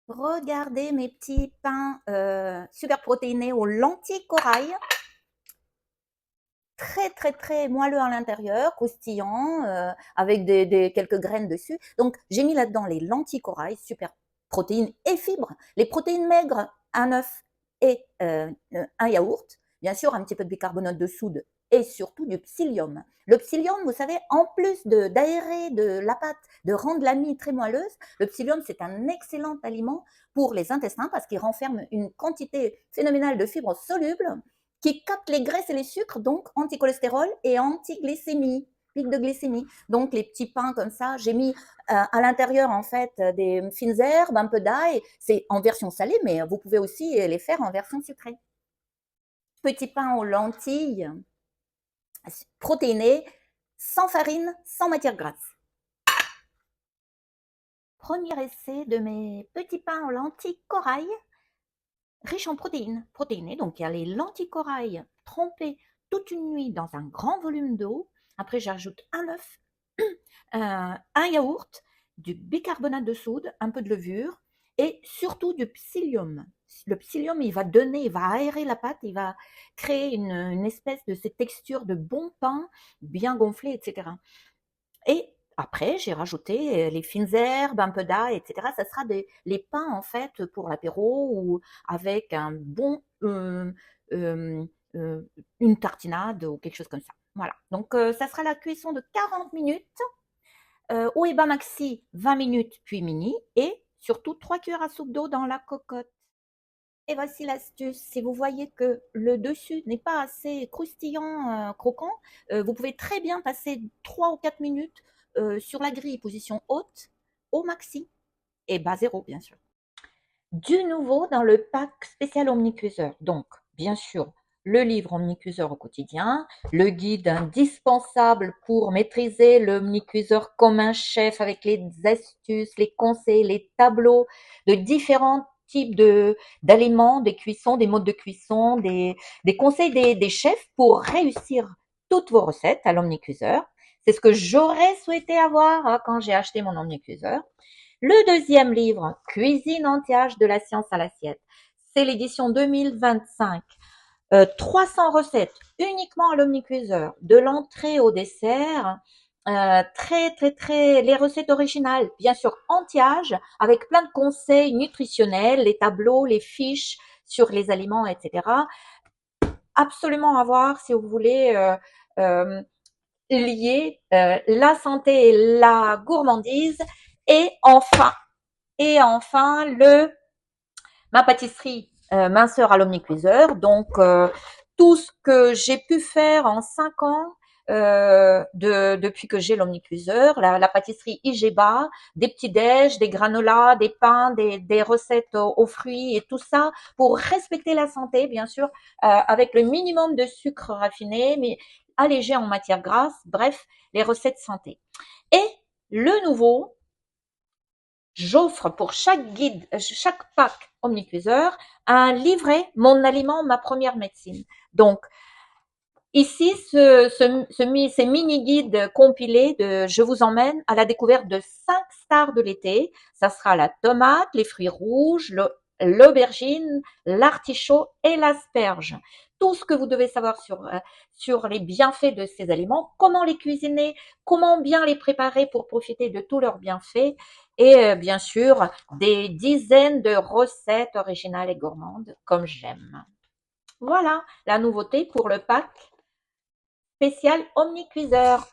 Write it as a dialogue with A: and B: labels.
A: Regardez mes petits pains super protéinés aux lentilles corail. Très moelleux à l'intérieur, croustillant, avec quelques graines dessus. Donc, j'ai mis là-dedans les lentilles corail, super protéines et fibres. Les protéines maigres, un œuf et un yaourt. Bien sûr, un petit peu de bicarbonate de soude et surtout du psyllium. Le psyllium, vous savez, en plus d'aérer de la pâte, de rendre la mie très moelleuse, le psyllium, c'est un excellent aliment pour les intestins parce qu'il renferme une quantité phénoménale de fibres solubles qui capte les graisses et les sucres, donc anti-cholestérol et anti-glycémie, pic de glycémie. Donc les petits pains comme ça, j'ai mis à l'intérieur en fait des fines herbes, un peu d'ail, c'est en version salée, mais vous pouvez aussi les faire en version sucrée. Petits pains aux lentilles, protéinés, sans farine, sans matière grasse. Premier essai de mes petits pains aux lentilles corail, riche en protéinés. Donc il y a les lentilles corail trempées toute une nuit dans un grand volume d'eau. Après, j'ajoute un œuf, un yaourt, du bicarbonate de soude, un peu de levure et surtout du psyllium. Le psyllium, il va aérer la pâte, il va créer une espèce de cette texture de bon pain, bien gonflé, etc. Et après, j'ai rajouté les fines herbes, un peu d'ail, etc. Ça sera les pains, en fait, pour l'apéro ou avec un bon, euh, une tartinade ou quelque chose comme ça. Voilà. Donc, ça sera la cuisson de 40 minutes. Au Eba Maxi, 20 minutes, puis mini. Et surtout, 3 cuillères à soupe d'eau dans la cocotte. Et voici l'astuce. Si vous voyez que le dessus n'est pas assez croustillant, croquant, vous pouvez très bien passer 3 ou 4 minutes sur la grille, position haute, au maxi, et bas zéro, bien sûr. Du nouveau dans le pack spécial omnicuiseur. Donc, bien sûr, le livre omnicuiseur au quotidien, le guide indispensable pour maîtriser l'omnicuiseur comme un chef avec les astuces, les conseils, les tableaux de différents types d'aliments, des cuissons, des modes de cuisson, des conseils des chefs pour réussir toutes vos recettes à l'omnicuiseur. C'est ce que j'aurais souhaité avoir quand j'ai acheté mon omnicuiseur. Le deuxième livre, Cuisine anti-âge de la science à l'assiette, c'est l'édition 2025. 300 recettes uniquement à l'omnicuiseur, de l'entrée au dessert, les recettes originales, bien sûr anti-âge, avec plein de conseils nutritionnels, les tableaux, les fiches sur les aliments, etc. Absolument à voir si vous voulez lier la santé et la gourmandise. Et enfin, ma pâtisserie minceur à l'omnicuiseur. Donc, tout ce que j'ai pu faire en 5 ans depuis que j'ai l'omnicuiseur, la pâtisserie Igeba, des petits déj, des granolas, des pains, des recettes aux fruits et tout ça pour respecter la santé, bien sûr, avec le minimum de sucre raffiné, mais allégé en matière grasse. Bref, les recettes santé. Et le nouveau, j'offre pour chaque guide, chaque pack omnicuiseur, un livret Mon aliment, ma première médecine. Donc, ici, ces mini-guides compilés de Je vous emmène à la découverte de 5 stars de l'été. Ça sera la tomate, les fruits rouges, l'aubergine, l'artichaut et l'asperge. Tout ce que vous devez savoir sur les bienfaits de ces aliments, comment les cuisiner, comment bien les préparer pour profiter de tous leurs bienfaits et bien sûr des dizaines de recettes originales et gourmandes comme j'aime. Voilà la nouveauté pour le pack spécial omnicuiseur.